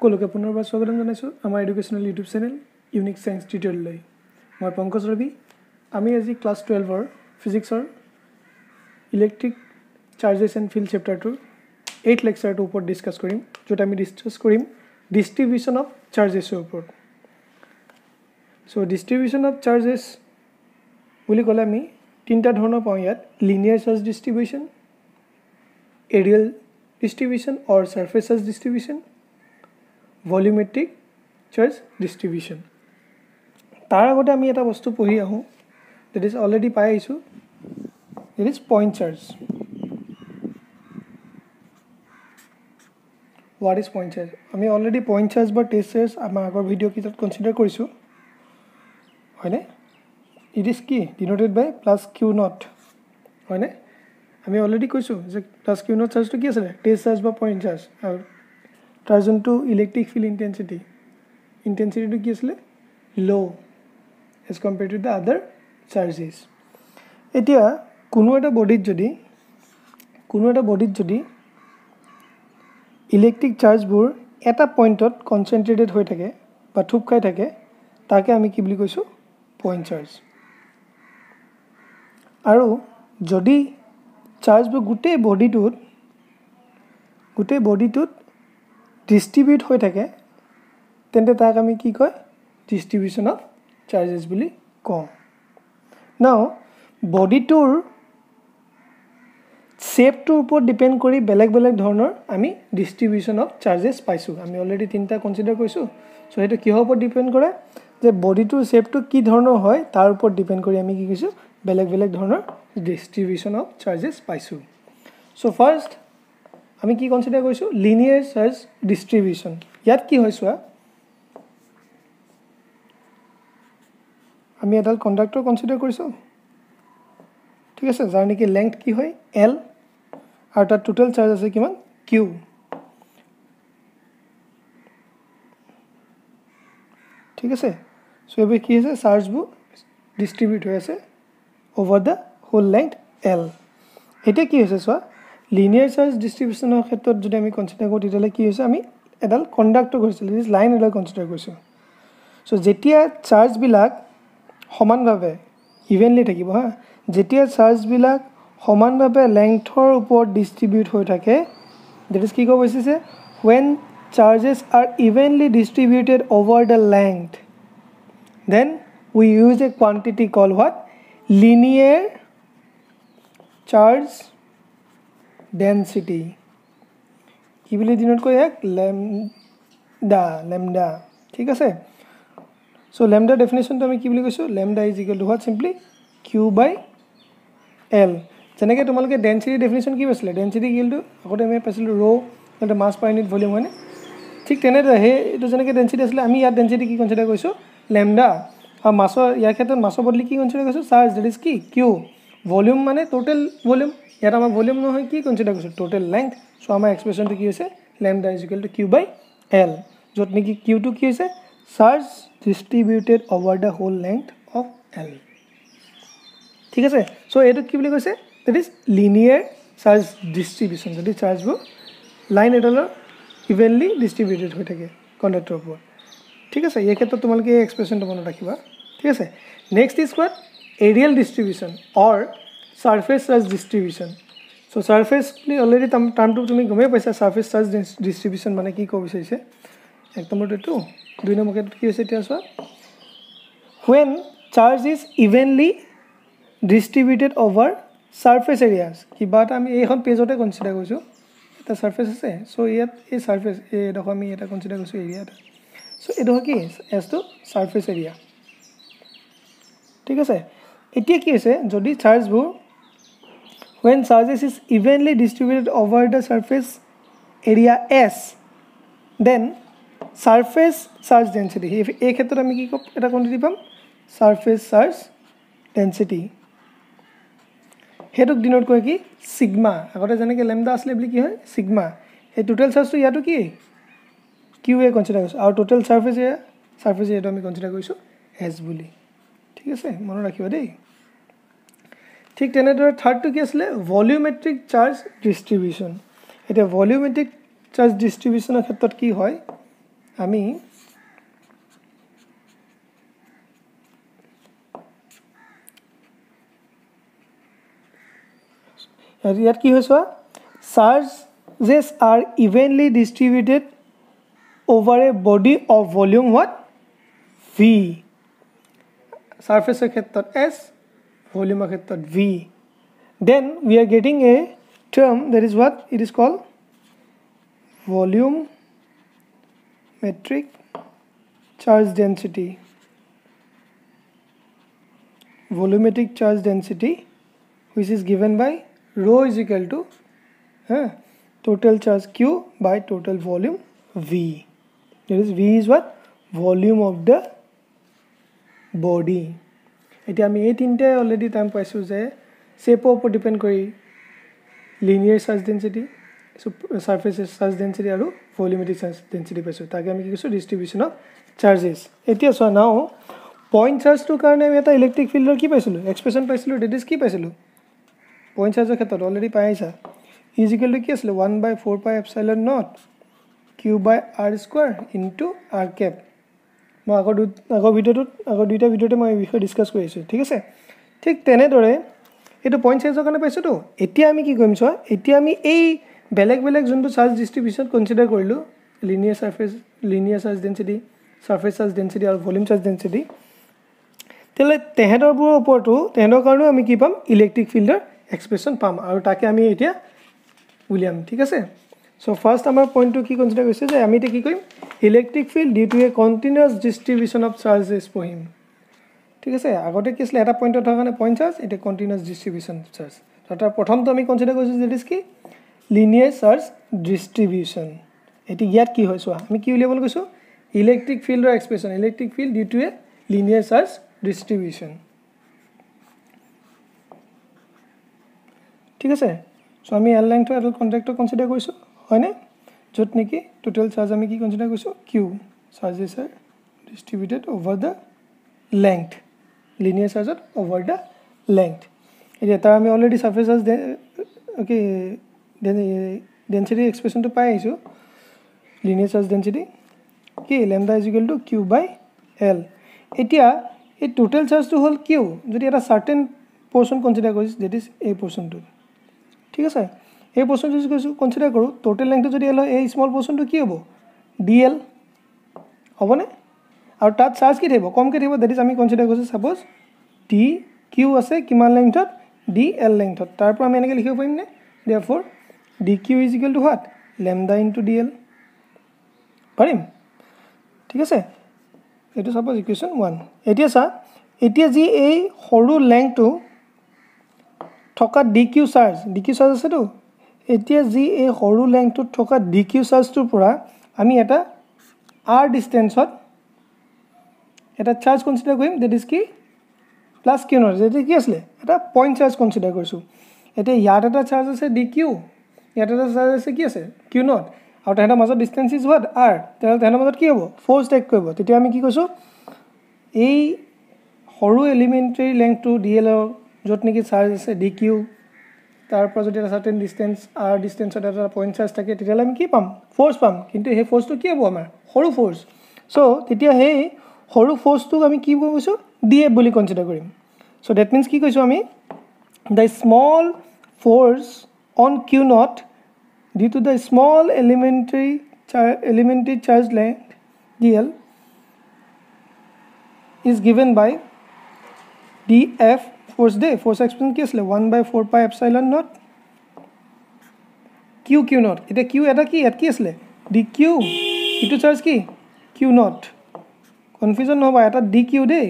সকলোকে পুনৰবাৰ স্বাগতম জনাইছোঁ আমাৰ educational YouTube channel Unique Science টিউটৰিয়েললৈ। মই পংকজ ৰবি। আমি আজি ক্লাছ 12ৰ ফিজিক্সৰ ইলেক্ট্ৰিক চাৰ্জেছ এণ্ড ফিল্ড চেপ্টাৰটোৰ 8th লেকচাৰটোৰ ওপৰত ডিছকাছ কৰিম, য'ত আমি ডিছকাছ কৰিম ডিষ্ট্ৰিবিউশ্যন অফ চাৰ্জেছৰ ওপৰত। চ' ডিষ্ট্ৰিবিউশ্যন অফ চাৰ্জেছ বুলি ক'লে আমি তিনিটা ধৰণৰ পাওঁ ইয়াত: linear charge distribution, areal distribution or surface charge distribution, volumetric charge distribution. তাৰ আগতে আমি এটা বস্তু পঢ়ি আহোঁ, দেট ইজ অলৰেডি পাই আহিছোঁ, that is point charge. What is point charge? আমি অলৰেডি পইণ্ট চাৰ্জ বা টেষ্ট চাৰ্জ আমাৰ আগৰ ভিডিঅ' কেইটাত কনচিডাৰ কৰিছোঁ, হয়নে? ইট ইজ কি denoted by plus q nought, হয়নে? আমি অলৰেডি কৈছোঁ যে প্লাছ কিউ নট চাৰ্জটো কি আছিলে? টেষ্ট চাৰ্জ বা পইণ্ট চাৰ্জ। আৰু তাৰ যোনটো ইলেক্ট্ৰিক ফিল্ড ইণ্টেনচিটিটো কি আছিলে? Low' as compare to the other charges. এতিয়া কোনো এটা বডিত যদি ইলেক্ট্ৰিক চাৰ্জবোৰ এটা পইণ্টত কনচেনট্ৰেটেড হৈ থাকে বা থুপ খাই থাকে, তাকে আমি কি বুলি কৈছোঁ? Point charge. আৰু যদি চাৰ্জবোৰ গোটেই বডিটোত ডিষ্ট্ৰিবিউট হৈ থাকে, তেন্তে তাক আমি কি কয়? ডিষ্ট্ৰিবিউশ্যন অফ চাৰ্জেছ বুলি কওঁ। নাও বডিটোৰ শ্বেপটোৰ ওপৰত ডিপেণ্ড কৰি বেলেগ বেলেগ ধৰণৰ আমি ডিষ্ট্ৰিবিউশ্যন অফ চাৰ্জেছ পাইছোঁ। আমি অলৰেডি তিনিটা কনচিডাৰ কৰিছোঁ। চ' সেইটো কিহৰ ওপৰত ডিপেণ্ড কৰে? যে বডিটোৰ শ্বেপটো কি ধৰণৰ হয় তাৰ ওপৰত ডিপেণ্ড কৰি আমি কি কৈছোঁ? বেলেগ বেলেগ ধৰণৰ ডিষ্ট্ৰিবিউশ্যন অফ চাৰ্জেছ পাইছোঁ। চ' ফাৰ্ষ্ট আমি কি কনচিডাৰ কৰিছোঁ? Linear charge distribution. ইয়াত কি হয় চোৱা, আমি এডাল কণ্ডাক্টৰ কনচিডাৰ কৰিছোঁ, ঠিক আছে, যাৰ নেকি লেংথ কি হয়? এল, আৰু তাত টোটেল চাৰ্জ আছে কিমান? কিউ। ঠিক আছে, চ' এইবোৰ কি হৈছে? চাৰ্জবোৰ ডিষ্ট্ৰিবিউট হৈ আছে over the whole length L. এতিয়া কি হৈছে চোৱা, লিনিয়াৰ চাৰ্জ ডিষ্ট্ৰিবিউশ্যনৰ ক্ষেত্ৰত যদি আমি কনচিডাৰ কৰোঁ, তেতিয়াহ'লে কি হৈছে? আমি এডাল কণ্ডাক্টৰ কৰিছিলোঁ, লাইন এডাল কনচিডাৰ কৰিছোঁ। চ' যেতিয়া চাৰ্জবিলাক সমানভাৱে ইভেনলি থাকিব, যেতিয়া চাৰ্জবিলাক সমানভাৱে লেংথৰ ওপৰত ডিষ্ট্ৰিবিউট হৈ থাকে, ডেট ইজ কি ক'ব বিচাৰিছে? When charges are evenly distributed over the length, then we use a quantity call what? Linear charge density. কি বুলি ডিনোট কৰে ইয়াক? লেমডা। ঠিক আছে, চ' লেমডাৰ ডেফিনেশ্যনটো আমি কি বুলি কৈছোঁ? Lambda is equal to what? Simply q by L. যেনেকৈ তোমালোকে ডেন্সিটি ডেফিনেশ্যন কি পাইছিলে? ডেন্সিটি ইকুৱেলটো আগতে আমি পাইছিলোঁ ৰৌ মাছ পাৰ ইউনিট ভলিউম, হয়নে? ঠিক তেনেদৰে এইটো যেনেকৈ ডেন্সিটি আছিলে, আমি ইয়াত ডেন্সিটি কি কনচিডাৰ কৰিছোঁ? লেমডা। আৰু ইয়াৰ ক্ষেত্ৰত মাছৰ বদলি কি কনচিডাৰ কৰিছোঁ? চাৰ্জ, ডেট ইজ কি? কিউ। ভলিউম মানে টোটেল ভলিউম, ইয়াত আমাৰ ভলিউম নহয়, কি কনচিডাৰ কৰিছোঁ? Total length. চ' আমাৰ এক্সপ্ৰেশ্যনটো কি হৈছে? Lambda is equal to q by L, য'ত নেকি কিউটো কি হৈছে? Charge distributed over the whole length of L. ঠিক আছে, চ' এইটোক কি বুলি কৈছে? That is linear charge distribution, যদি চাৰ্জবোৰ লাইন এডালৰ ইভেনলি ডিষ্ট্ৰিবিউটেড হৈ থাকে কণ্ডাক্টৰৰ ওপৰত। ঠিক আছে, এই ক্ষেত্ৰত তোমালোকে এই এক্সপ্ৰেশ্যনটো মনত ৰাখিবা। ঠিক আছে, next is what? Areal distribution or surface charge distribution. So' surface বুলি অলৰেডি টাৰ্মটো তুমি গমেই পাইছা। সাৰফেস চাৰ্জ ডিষ্ট্ৰিবিউশ্যন মানে কি ক'ব বিচাৰিছে? এক নম্বৰটো এইটো, 2 নম্বৰ ক্ষেত্ৰত কি হৈছে? এতিয়া চোৱা, when charge is evenly distributed over surface areas. কিবা এটা আমি এইখন পেজতে কনচিডাৰ কৰিছোঁ, এটা সাৰফেস আছে। চ' ইয়াত এই সাৰফেস এইডোখৰ আমি এটা কনচিডাৰ কৰিছোঁ এৰিয়া এটা। চ' এইডোখৰ কি এজটো সাৰফেস এৰিয়া। ঠিক আছে, এতিয়া কি হৈছে? যদি চাৰ্জবোৰ when charges is evenly distributed over the surface area as, then surface charge density. এই ক্ষেত্ৰত আমি কি এটা কোৱান্টিটি পাম? Surface charge density. সেইটোক ডিনোট কৰে কি? ছিগমা। আগতে যেনেকৈ লেমডা আছিলে বুলি কি হয়? ছিগমা। এই টোটেল চাৰ্জটো ইয়াতো কি? কিউ এ কনচিডাৰ কৰিছোঁ, আৰু টোটেল সাৰফেস এৰিয়াটো আমি কনচিডাৰ কৰিছোঁ এছ বুলি। ঠিক আছে, মনত ৰাখিবা দেই। ঠিক তেনেদৰে থাৰ্ডটো কি আছিলে? ভলিউমেট্ৰিক চাৰ্জ ডিষ্ট্ৰিবিউশ্যন। এতিয়া ভলিউমেট্ৰিক চাৰ্জ ডিষ্ট্ৰিবিউশ্যনৰ ক্ষেত্ৰত কি হয়? আমি ইয়াত কি হৈছে charges are evenly distributed over a body of volume what v surface ক্ষেত্ৰত s volume ক্ষেত্ৰত v then we are getting a term that is what it is called volumetric charge density which is given by rho is equal to total charge q by total volume v. That is v is what volume of the body. এতিয়া আমি এই তিনটা already time পাইছো যে শেপৰ ওপৰত depend কৰি linear charge density surface charge density আৰু ভলিউমেট্ৰিক charge density পাইছো তাকে আমি কি কৈছো ডিস্ট্ৰিবিউশন অফ চাৰ্জেস এতিয়া চোৱা নাও পইণ্ট চাৰ্জটোৰ কাৰণে আমি এটা ইলেক্ট্ৰিক ফিল্ডৰ কি পাইছিলো এক্সপ্ৰেছন পাইছিলো ডেট ইজ কি পাইছিলো পইণ্ট চাৰ্জৰ ক্ষেত্ৰত অলৰেডি পাইছা ইজ ইকুৱেল টু কি আছিল 1/4 pi epsilon not q by r square into r cap মই আগৰ দুইটা ভিডিওতে মই এই বিষয়ে ডিসকাস কৰিছো ঠিক আছে ঠিক তেনেদৰে এটো পইণ্ট চাৰ্জৰ কাৰণে পাইছো তো এতিয়া আমি কি কৰিম চোৱা এতিয়া আমি এই বেলেগ যোনটো চাৰ্জ ডিস্ট্ৰিবিউশন কনসিডাৰ কৰিলো linear charge density surface charge density আৰু ভলিউম চাৰ্জ ডেন্সিটি তেলে তেহেদৰবোৰৰ ওপৰতো তেহেদৰ কাৰণে আমি কি পাম ইলেক্ট্ৰিক ফিল্ডৰ এক্সপ্ৰেছন পাম আৰু তাকে আমি এতিয়া উলিয়াম ঠিক আছে সো ফাৰ্স্ট আমাৰ পইণ্টটো কি কনসিডাৰ কৰিছে যে আমি এতিয়া কি কৰিম electric field due to a continuous distribution of charges পঢ়িম ঠিক আছে আগতে কি আছিল এটা পইণ্টৰ কাৰণে পইণ্ট চাৰ্জ এটা কন্টিনিউয়াস ডিস্ট্ৰিবিউশন চাৰ্জ তাৰ প্ৰথমটো আমি কনসিডাৰ কৰিছো যে দিস কি লিনিয়াৰ চাৰ্জ ডিস্ট্ৰিবিউশন এটি ইয়াত কি হয় চোৱা আমি কি উলিয়াবলৈ কৈছো ইলেক্ট্ৰিক ফিল্ডৰ expression electric field due to a linear charge distribution ঠিক আছে সো আমি এল লাইনটো এটা কন্ট্যাক্টৰ কনসিডাৰ কৰিছো হয়নে যত নেকি টোটাল চাৰ্জ আমি কি কনসিডাৰ কৰিছো q চাৰ্জেস are distributed over the length linear charge over the length এটা তাৰ আমি already surface charge okay density expression to পাই আইছো linear charge density কি lambda is equal to q by l এতিয়া এই টোটাল চাৰ্জটো হল q যদি এটা সাৰ্টেন পোৰশন কনসিডাৰ কৰিছ that is a portion to ঠিক আছে এই পোৰশনটো যদি কনসিডাৰ কৰো টোটাল লেংথ যদি এল এই স্মল পোৰশনটো কি হ'ব dl হ'বনে আৰু তাত চাৰ্জ কি থাকিব কম কে থাকিব that is আমি কনসিডাৰ কৰিছো সাপোজ dq আছে কিমান লেংথত dl লেংথত তাৰ পৰা আমি এনেকৈ লিখিব পাৰিম নে therefore dq is equal to what lambda into dl পাৰিম ঠিক আছে এটো সাপোজ ইকুৱেশ্যন 1 এতিয়া চা এতিয়া যি এই সৰু লেংথটো থকা dq চাৰ্জ আছে তো এতিয়া যি এই সৰু লেংথটো থকা dq চাৰ্জটোৰ পৰা আমি এটা r ডিসটেন্সত এটা চাৰ্জ কনসিডাৰ কৰিম that is কি প্লাস q নট যেটো কি আছিল এটা পইণ্ট চাৰ্জ কনসিডাৰ কৰিছো এতিয়া ইয়াত এটা চাৰ্জ আছে dq ইয়াত এটা চাৰ্জ আছে কি আছে q নট আৰু তেহেতৰ মাজত ডিসটেন্স ইজ what r তেহেতৰ মাজত কি হ'ব ফোৰ্স টেক কৰিব তেতিয়া আমি কি কৈছো এই সৰু এলিমেন্টাৰী লেংথটো dl যত নেকি চাৰ্জ আছে dq তাৰ পৰা যদি এটা সাৰ্টেন ডিসটেন্স r ডিসটেন্সত এটা পইণ্ট চাৰ্জ থাকে তেতিয়া আমি কি পাম ফোৰ্স পাম কিন্তু এই ফোৰ্সটো কি হ'ব আমাৰ সৰু ফোৰ্স সো তেতিয়া এই সৰু ফোৰ্সটো আমি কি কৈছো df বুলি কনসিডাৰ কৰিম সো দ্যাট মিন্স কি কৈছো আমি the small force on q naught due to the small elementary charge length dl is given by df force expression কি আছিল 1/4 pi epsilon naught q naught এটা q এটা কি ইয়াত কি আছিল dq ইটো চাৰ্জ কি q naught কনফিউজন নহবা এটা dq দেই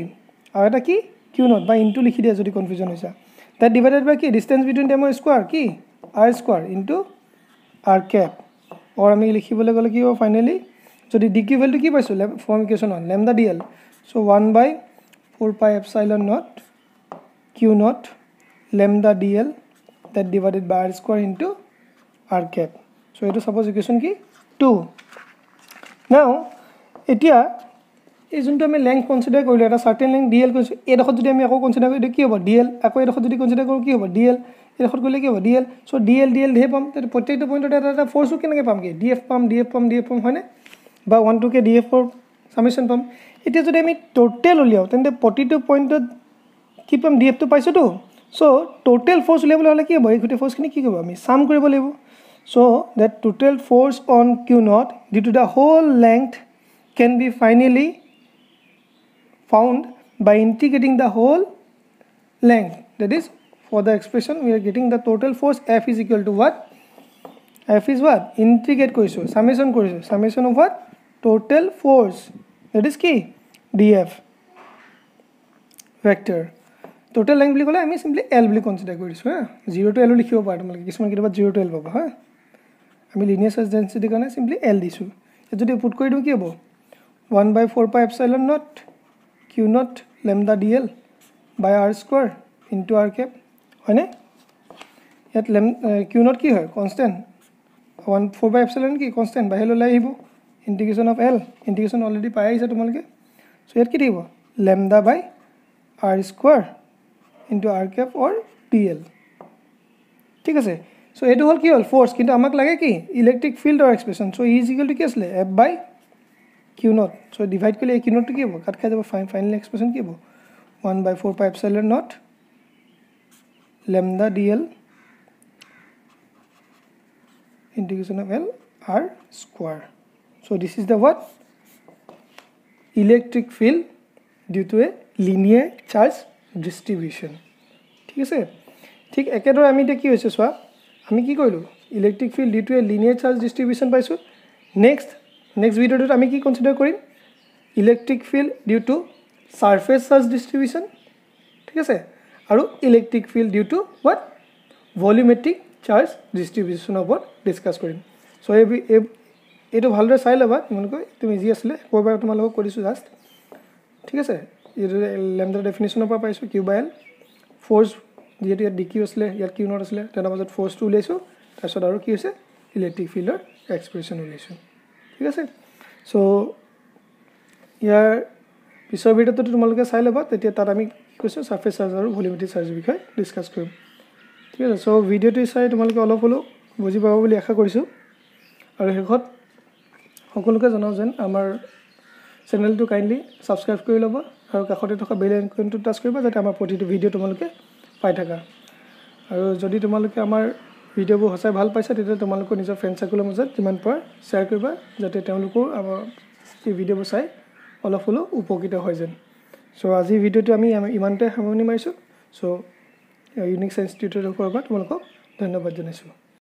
আৰু এটা কি q naught বা ইনটু লিখি দিয়া যদি কনফিউজন হৈছে that divided by কি distance between them square কি r square into r cap or আমি লিখিবলৈ গলে কি হ'ব ফাইনালি যদি dq ভ্যালু কি পাইছো form equation on lambda dl so 1/4 pi epsilon naught q naught lambda dl that divided by r square into r cap so eto suppose equation ki 2 now etia এই যোনটো আমি length consider কৰিলো এটা সাৰ্টেন length dl কৈছো এই দেখত যদি আমি আকৌ কনসিডাৰ কৰো কি হ'ব dl আকৌ এই দেখত যদি কনসিডাৰ কৰো কি হ'ব dl এই দেখত গলে কি হ'ব dl সো dl ধে পাম তে প্ৰত্যেকটো পইণ্টত এটা ফোৰ্সও কেনেকৈ পাম কি df পাম হয়নে বা 1 2 কে DF4 সামেশন পাম এতিয়া যদি আমি টোটাল উলিয়াও তেন্তে প্ৰতিটো পইণ্টত কি পাম DF টো পাইছোতো সো টোটাল ফোৰ্স উলিয়াবলৈ হলে কি হ'ব এই গুটি ফোৰ্সখিনি কি কৰিব আমি সাম কৰিব লাগিব so that total force on Q0 due to the whole length can be finally found by integrating the whole length. That is, for the expression we are getting the total force F is equal to what? F is what? Integrate koisu, summation of what? Total force. That is key DF vector. Total length bili kole ami simply L bili consider korisu ha 0 to L likhibo paru tomale kisman kiba 0 to L paba ha ami linear charge density kane simply L disu jodi put kori diu ki hobo 1/4 pi epsilon naught Q0 lambda dl by r square into r cap হয়নে ইয়াত Q0 কি হয় constant 1/4 by epsilon কি constant বাহিৰলৈ লৈ আহিব ইন্টিগ্ৰেশন of L ইন্টিগ্ৰেশন already পাই আহিছে তোমালোকে সো ইয়াত কি দিব lambda by r square into r cap or dl ঠিক আছে সো এটো হল কি হল ফোর্স কিন্তু আমাক লাগে কি electric field or expression so E is equal to কি আসলে F by Q0 so divide কৰিলে Q0 টো কি হ'ব কাট খাই যাব ফাইনাল এক্সপ্রেশন কি হ'ব 1/4 pi epsilon naught lambda dl integration of L r square so this is the what electric field due to a linear charge distribution ঠিক আছে ঠিক একেদৰে আমি এটা কি হৈছে সোৱা আমি কি কৰিলো electric field due to a linear charge distribution পাইছো নেক্সট ভিডিওটো আমি কি কনসিডাৰ কৰিম electric field due to surface charge distribution ঠিক আছে আৰু electric field due to what volumetric charge distribution ওপৰত ডিসকাস কৰিম সো এইটো ভালদৰে চাই লবা তুমি ইজি আসলে কোবাৰ তোমালোকক কৰিছো জাস্ট ঠিক আছে এইটো ল্যাম্ডা ডেফিনিশনৰ পৰা পাইছো Q by L ফোৰ্স যেটো ইয়াত dq আসলে ইয়াত Q0 আসলে তাৰ মাজত ফোৰ্স টো উলাইছো তাৰছত আৰু কি হৈছে ইলেক্ট্ৰিক ফিল্ডৰ এক্সপ্ৰেশন উলাইছো ঠিক আছে সো ইয়াৰ পিছৰ ভিডিওটো তোমালোকে চাই লবা তেতিয়া তাত আমি কৈছো সাৰফেস চাৰ্জ আৰু ভলিউমেট্ৰিক চাৰ্জৰ বিষয়ে ডিসকাস কৰিম ঠিক আছে সো ভিডিওটো চাই তোমালোকে অলপ হলো বুজি পাব বুলি আশা কৰিছো আৰু হেকত সকলোকে জনাও যেন আমাৰ চেনেলটো কাইন্ডলি সাবস্ক্ৰাইব কৰি লবা আৰু কাষতে থকা বেল আইকনটো টাচ কৰিবা যাতে আমাৰ প্ৰতিটো ভিডিও তোমালোকে পাই থাকা আৰু যদি তোমালোকে আমাৰ ভিডিওবোৰ হসাই ভাল পাইছা তেতিয়া তোমালোকে নিজৰ ফ্ৰেন্ড সাৰ্কেলৰ মাজত যিমান পাৰ শেয়াৰ কৰিবা যাতে তেওঁলোকো আমাৰ এই ভিডিওবোৰ চাই অলপ হলো উপকৃত হয় যেন সো আজি ভিডিওটো আমি ইমানতে সামৰণি মাৰিছো সো ইউনিক সায়েন্স টিউটৰিয়েলৰ পৰা তোমালোকক ধন্যবাদ জনাইছো